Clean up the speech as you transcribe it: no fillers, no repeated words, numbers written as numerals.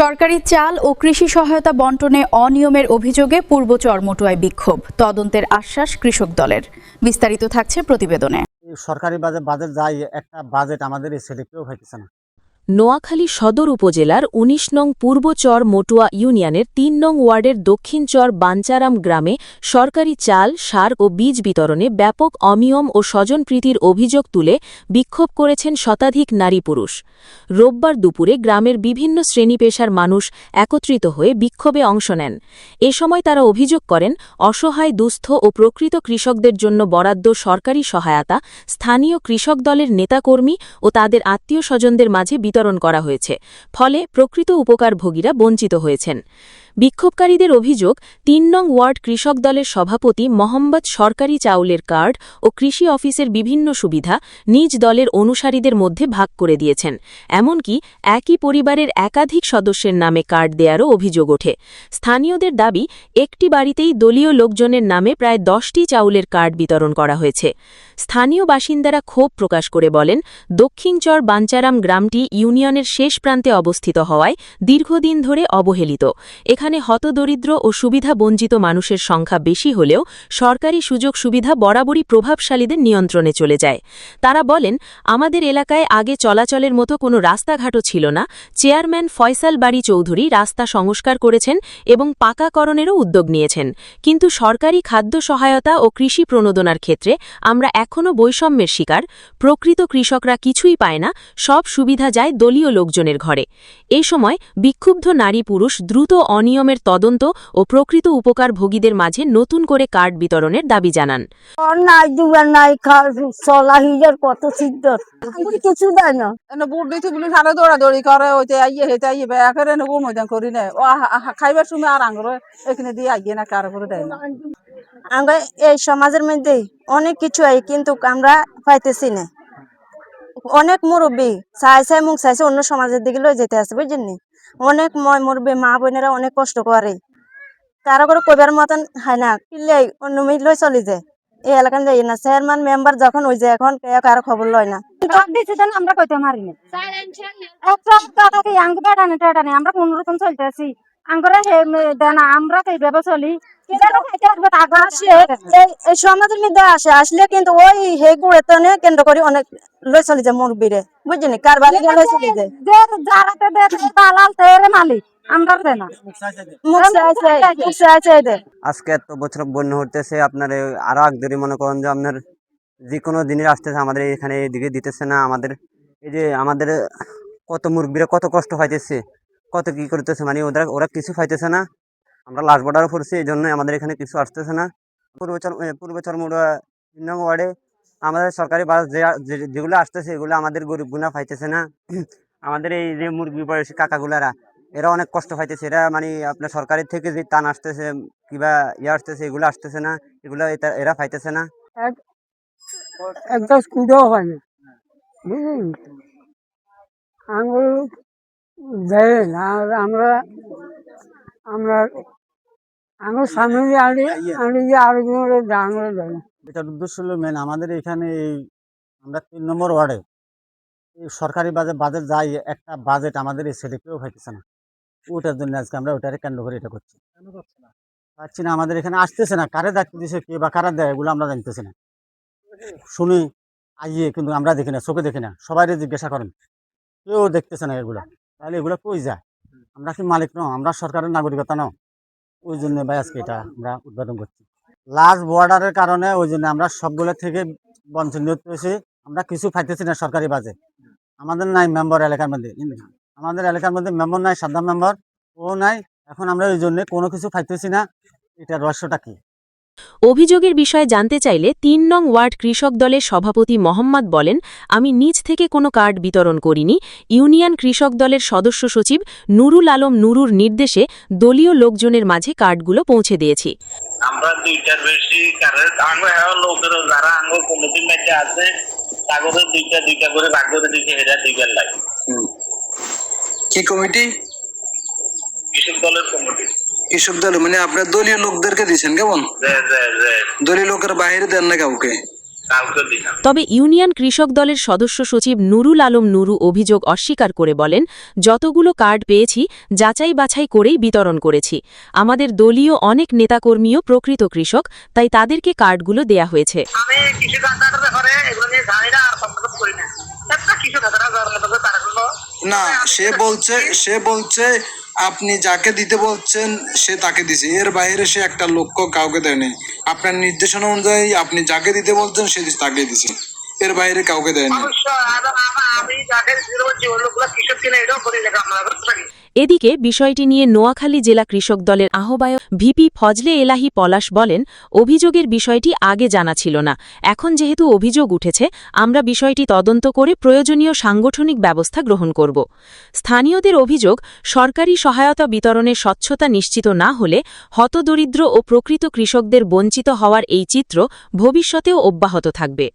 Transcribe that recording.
সরকারি চাল ও কৃষি সহায়তা বণ্টনে অনিয়মের অভিযোগে পূর্ব চরমটুয়ায় বিক্ষোভ, তদন্তের আশ্বাস কৃষক দলের। বিস্তারিত থাকছে প্রতিবেদনে। সরকারি বাজেট যাই একটা বাজেট আমাদের এই সেটে কেউ পাইতেছে না। নোয়াখালী সদর উপজেলার ১৯ নং পূর্ব চর মটুয়া ইউনিয়নের ৩ নং ওয়ার্ডের দক্ষিণ চর বাঞ্চারাম গ্রামে সরকারি চাল, সার ও বীজ বিতরণে ব্যাপক অনিয়ম ও স্বজনপ্রীতির অভিযোগ তুলে বিক্ষোভ করেছেন শতাধিক নারী পুরুষ। রোববার দুপুরে গ্রামের বিভিন্ন শ্রেণী পেশার মানুষ একত্রিত হয়ে বিক্ষোভে অংশ নেন। এ সময় তারা অভিযোগ করেন, অসহায়, দুস্থ ও প্রকৃত কৃষকদের জন্য বরাদ্দ সরকারি সহায়তা স্থানীয় কৃষক দলের নেতাকর্মী ও তাদের আত্মীয় স্বজনদের মাঝে বিতরণ করা হয়েছে, ফলে প্রকৃত উপকারভোগীরা বঞ্চিত হয়েছেন। বিক্ষোভকারীদের অভিযোগ, ৩ নং ওয়ার্ড কৃষক দলের সভাপতি মোহাম্মদ সরকারি চাউলের কার্ড ও কৃষি অফিসের বিভিন্ন সুবিধা নিজ দলের অনুসারীদের মধ্যে ভাগ করে দিয়েছেন। এমনকি একই পরিবারের একাধিক সদস্যের নামে কার্ড দেয়ারও অভিযোগ ওঠে। স্থানীয়দের দাবি, একটি বাড়িতেই দলীয় লোকজনের নামে প্রায় ১০টি চাউলের কার্ড বিতরণ করা হয়েছে। স্থানীয় বাসিন্দারা ক্ষোভ প্রকাশ করে বলেন, দক্ষিণ চর বাঞ্চারাম গ্রামটি ইউনিয়নের শেষ প্রান্তে অবস্থিত হওয়ায় দীর্ঘদিন ধরে অবহেলিত। এখানে হতদরিদ্র ও সুবিধা বঞ্চিত মানুষের সংখ্যা বেশি হলেও সরকারি সুযোগ সুবিধা বরাবরই প্রভাবশালীদের নিয়ন্ত্রণে চলে যায়। তারা বলেন, আমাদের এলাকায় আগে চলাচলের মতো কোনো রাস্তাঘাটও ছিল না। চেয়ারম্যান ফয়সাল বাড়ি চৌধুরী রাস্তা সংস্কার করেছেন এবং পাকাকরণেরও উদ্যোগ নিয়েছেন, কিন্তু সরকারি খাদ্য সহায়তা ও কৃষি প্রণোদনার ক্ষেত্রে আমরা এখনও বৈষম্যের শিকার। প্রকৃত কৃষকরা কিছুই পায় না, সব সুবিধা যায় দলীয় লোকজনের ঘরে। এ সময় বিক্ষুব্ধ নারী পুরুষ দ্রুত অনিয়মের তদন্ত ও প্রকৃত উপকারভোগীদের মাঝে নতুন করে কার্ড বিতরণের দাবি জানান। কিছু দেয় না, দৌড়াদৌড়ি করে, করি না, খাইবার সময় আর আঙ্গুর এখানে দিয়ে আইয়ে না, কারো করে দেয় না। আমরা এই সমাজের মধ্যে অনেক কিছু আই, কিন্তু আমরা পাইতেছি না। অনেক মুরব্বী চাইছে মুখ চাইছে অন্য সমাজের দিকে লই যেতে আছে, বুঝছেন। অনেক মুরব্বী মা বোনেরা অনেক কষ্ট করে, কারো করে কইবার মতন হয় না, কিনলে অন্য মেয়ে লই চলে যায়। এই এলাকায় যাই না, চেয়ারম্যান মেম্বার যখন ওই যে এখন কারো খবর লয় না। আমরা কইতে পারি না, আমরা কোনরকম চলতেছি, আমরা এইভাবে চলি। সমাজের মধ্যে আসলে কিন্তু ওই হে গুড়েতনে কেন্দ্র করে অনেক লই চলে যায় মুরব্বীরে, বুঝছেন, কার বাড়ি লই চলে যায়। মালিক আমরা আজকে এত বছর বন্যা হতেছে, আপনার আরো একদিনই মনে করেন যে আপনার যে কোনো দিনের আসতেছে, আমাদের এখানে এদিকে দিতেছে না। আমাদের এই যে আমাদের কত মুরব্বীরা কত কষ্ট পাইতেছে, কত কি করতেছে, মানে ওরা কিছু পাইতেছে না। আমরা লাশ বর্ডারও পড়ছি, এই জন্য আমাদের এখানে কিছু আসতেছে না। পূর্ব চরমুড়া ৩ নং ওয়ার্ডে আমাদের সরকারি বাস যেগুলো আসতেছে এগুলো আমাদের গরিব গুণা পাইতেছে না। আমাদের এই যে মুরগি বয়সী কাকাগুলারা এরা অনেক কষ্ট পাইতেছে। এরা মানে আপনার সরকারের থেকে যে টান আসতেছে কিংবা আসতেছে, এগুলো আসতেছে না, এগুলো এরা পাইতেছে না। একটা স্কুটারও হয় না, বুঝলেন। আঙুল দেয় না, আমরা আমরা আঙুল সামনে আঙুল আঙুল দেয় না। এটার উদ্দেশ্য হলো মেন আমাদের এখানে এই আমরা ৩ নম্বর ওয়ার্ডে এই সরকারি বাজেট যাই একটা বাজেট আমাদের এই সেটে কেউ পাইতেছে না। ওটার জন্য আজকে আমরা ওটারে কেন্দ্র করে এটা করছি। পাচ্ছি না, আমাদের এখানে আসতেছে না। কারে দায়িত্ব দিচ্ছে কে বা কারা দেয় এগুলো আমরা জানতেছি না। শুনি আইয়ে কিন্তু আমরা দেখি না, চোখে দেখি না। সবাই জিজ্ঞাসা করেন, কেউ দেখতেছে না এগুলো। তাহলে এগুলো কই যায়? আমরা কি মালিক নয়? আমরা সরকারের নাগরিকতা নয়? ওই জন্য ভাই আজকে এটা আমরা উদ্বোধন করছি। লাস্ট বর্ডারের কারণে ওই জন্য আমরা সবগুলো থেকে বঞ্চিত হয়েছি। আমরা কিছু পাইতেছি না সরকারি বাজে। আমাদের নাই মেম্বার এলাকার মধ্যে, আমাদের এলাকার মধ্যে মেম্বার নাই, সাধারণ মেম্বার ও নাই। এখন আমরা ওই জন্য কোনো কিছু পাইতেছি না। এটা রহস্যটা কি? অভিযোগের বিষয়ে জানতে চাইলে ৩ নং ওয়ার্ড কৃষক দলের সভাপতি মোহাম্মদ বলেন, আমি নিজ থেকে কোনো কার্ড বিতরণ করিনি। ইউনিয়ন কৃষক দলের সদস্য সচিব নুরুল আলম নুরুর নির্দেশে দলীয় লোকজনের মাঝে কার্ডগুলো পৌঁছে দিয়েছি। আমরা 2টার বেশি কার্ড লোকের যারা কমিটির মধ্যে আছে তাদের 2টা করে ভাগ করে দিচ্ছে, এটা দিবেন লাগে। কি কমিটি? কৃষক দলের কমিটি। কৃষক দল মানে আপনার দলীয় লোকদেরকে দিচ্ছেন কেমন? দলীয় লোকের বাইরে দেন না কাউকে? কাউকে দিই না। তবে ইউনিয়ন কৃষক দলের সদস্য সচিব নুরুল আলম নুরু অভিযোগ অস্বীকার করে বলেন, যতগুলো কার্ড পেয়েছি যাচাই বাছাই করেই বিতরণ করেছি। আমাদের দলীয় অনেক নেতাকর্মীও প্রকৃত কৃষক, তাই তাদেরকে কার্ডগুলো দেয়া হয়েছে। আমি কৃষি কার্ডের ব্যাপারে এগুলো নিয়ে জানি না আর সম্পর্ক করি না। একটা কৃষক হাজারা তারা না, সে বলছে আপনি যাকে দিতে বলছেন সে তাকে দিছে, এর বাইরে সে একটা লক্ষ্য কাউকে দেয়নি। আপনার নির্দেশনা অনুযায়ী আপনি যাকে দিতে বলছেন সে তাকে দিছে, এর বাইরে কাউকে দেয়নি। আমি যাকে দিতে বলছি ওই লোকগুলো কৃষক কিনা এটাও করি না আমরা থাকি। এদিকে বিষয়টি নিয়ে নোয়াখালী জেলা কৃষক দলের আহ্বায়ক ভিপি ফজলে এলাহি পলাশ বলেন, অভিযোগের বিষয়টি আগে জানা ছিল না। এখন যেহেতু অভিযোগ উঠেছে, আমরা বিষয়টি তদন্ত করে প্রয়োজনীয় সাংগঠনিক ব্যবস্থা গ্রহণ করব। স্থানীয়দের অভিযোগ, সরকারি সহায়তা বিতরণের স্বচ্ছতা নিশ্চিত না হলে হতদরিদ্র ও প্রকৃত কৃষকদের বঞ্চিত হওয়ার এই চিত্র ভবিষ্যতেও অব্যাহত থাকবে।